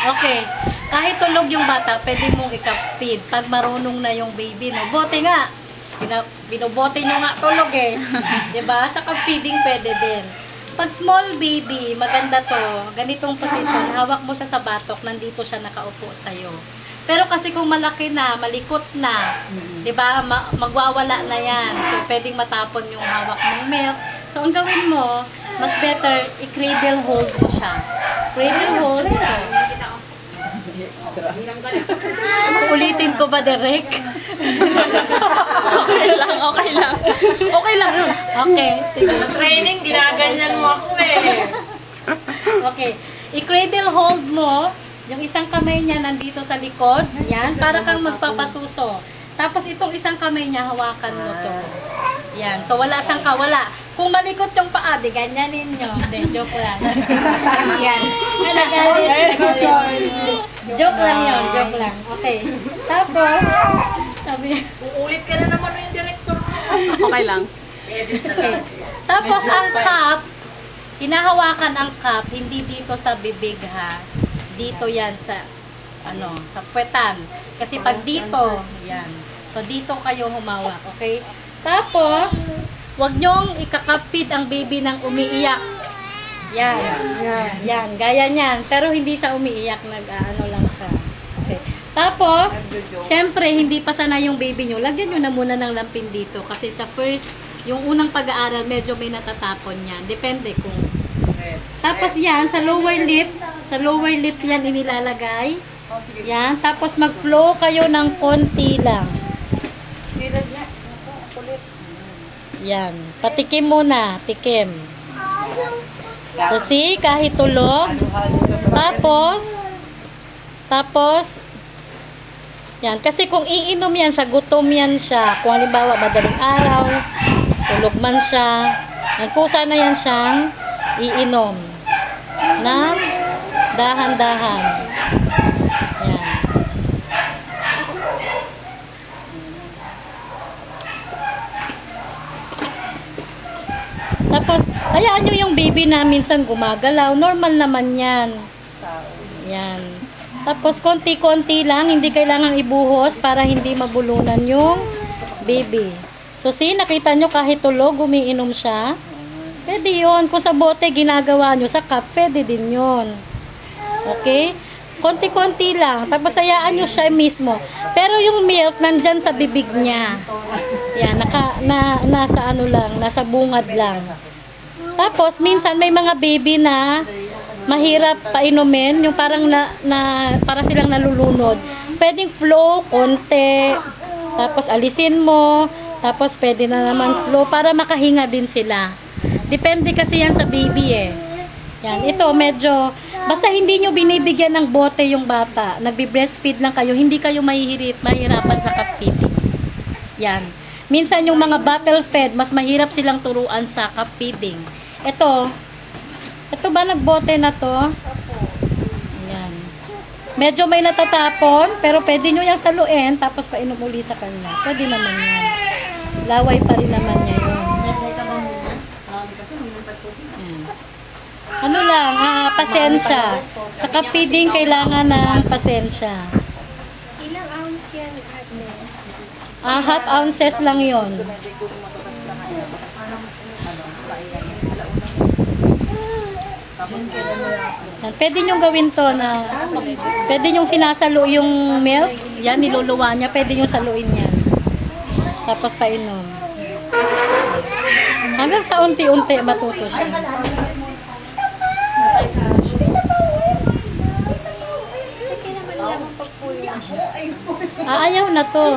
Okay. Kahit tulog yung bata, pwede mong i-cup feed pag marunong na yung baby, no? Bote nga. Binubote nyo nga tulog eh. Diba? Sa cup feeding pwede din. Pag small baby, maganda to. Ganitong position, hawak mo siya sa batok, nandito siya nakaupo sa'yo. Pero kasi kung malaki na, malikot na, diba? Magwawala na yan. So, pwedeng matapon yung hawak ng milk. So, ang gawin mo, mas better, i-cradle hold mo siya. Cradle hold, ito. Ulitin ko ba, Derek? Okay lang, okay lang. Okay lang. Okay, sige. Sa training, ginaganyan mo ako eh. Okay. I-cradle hold mo, yung isang kamay niya nandito sa likod. Yan, para kang magpapasuso. Tapos itong isang kamay niya, hawakan mo to. Yan, so wala siyang kawala. Kung malikot yung paa, di ganyanin nyo. Hindi, joke lang. Yan. Joke lang yun, joke lang. Okay. Tapos, sabi, Uulit ka na naman yung director mo. Okay lang. okay. Tapos ang cup, hinahawakan ang cup, hindi dito sa bibig ha. Dito yan sa, sa puwetan. Kasi pag dito, yan. So dito kayo humawak, okay? Tapos, wag nyong ika-cup feed ang baby ng umiiyak. Yan. Yan, gaya niyan. Pero hindi siya umiiyak, nag-ano lang siya. Okay. Tapos, syempre, hindi pa sana yung baby nyo. Lagyan nyo na muna ng lampin dito. Kasi sa first, yung unang pag-aaral, medyo may natatapon yan. Depende kung... Tapos yan, sa lower lip yan inilalagay. Yan. Tapos mag-flow kayo ng konti lang. Yan. Patikim muna. Tikim. So, see, kahit tulog. Tapos, yan. Kasi kung iinom yan siya, gutom yan siya. Kung halimbawa, madaling araw, tulog man siya, nagkusa na yan siyang iinom. Na dahan-dahan. Yan. Tapos, hayaan nyo yung baby na minsan gumagalaw. Normal naman yan. Yan. Tapos, konti-konti lang. Hindi kailangang ibuhos para hindi mabulunan yung baby. So, see, nakita nyo kahit tulog, umiinom siya. Pwede yun. Kung sa bote ginagawa nyo, sa cup, pwede din yun. Okay? Konti-konti lang. Tapos, hayaan nyo siya mismo. Pero yung milk, nandyan sa bibig niya. Yan, nasa bungad lang. Tapos, minsan may mga baby na mahirap painumin, yung parang para silang nalulunod. Pwedeng flow, konti, tapos alisin mo, tapos pwede na naman flow para makahinga din sila. Depende kasi yan sa baby eh. Yan, ito medyo, basta hindi nyo binibigyan ng bote yung bata, nagbi-breastfeed lang kayo, hindi kayo mahirapan sa cup feeding. Yan. Minsan yung mga bottle fed, mas mahirap silang turuan sa cup feeding. Ito ba nagbote na to? Yan. Medyo may natatapon, pero pwede nyo yung saluin, tapos painom uli sa kanya. Pwede naman yan. Laway pa rin naman niya yun. Ano lang, pasensya. Sa cup feeding, kailangan ng pasensya. Ilang ounce yan, ate? Half ounces lang yon. Pwede nyong gawin to na pwede nyong sinasalo yung milk. Yan, niluluwa niya. Pwede nyong saluin yan. Tapos painom. Hanggang sa unti-unti matuto siya. Ayaw na to.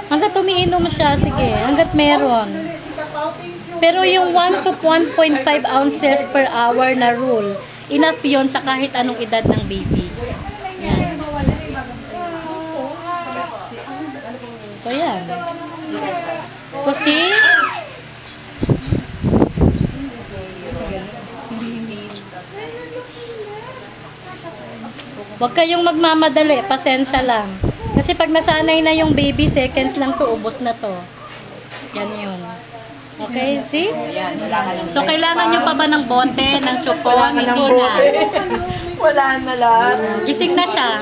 Hanggat umiinom siya, sige. Hanggat meron. Pero yung 1 to 1.5 ounces per hour na rule, enough yun sa kahit anong edad ng baby. Yan. So, yan. So, see? Huwag kayong magmamadali, pasensya lang. Kasi pag nasanay na yung baby, seconds lang to, ubos na to. Yan yun. Okay, see? So, kailangan nyo pa ba ng bote, ng chupon? Hindi na. Wala na lahat. Gising na siya.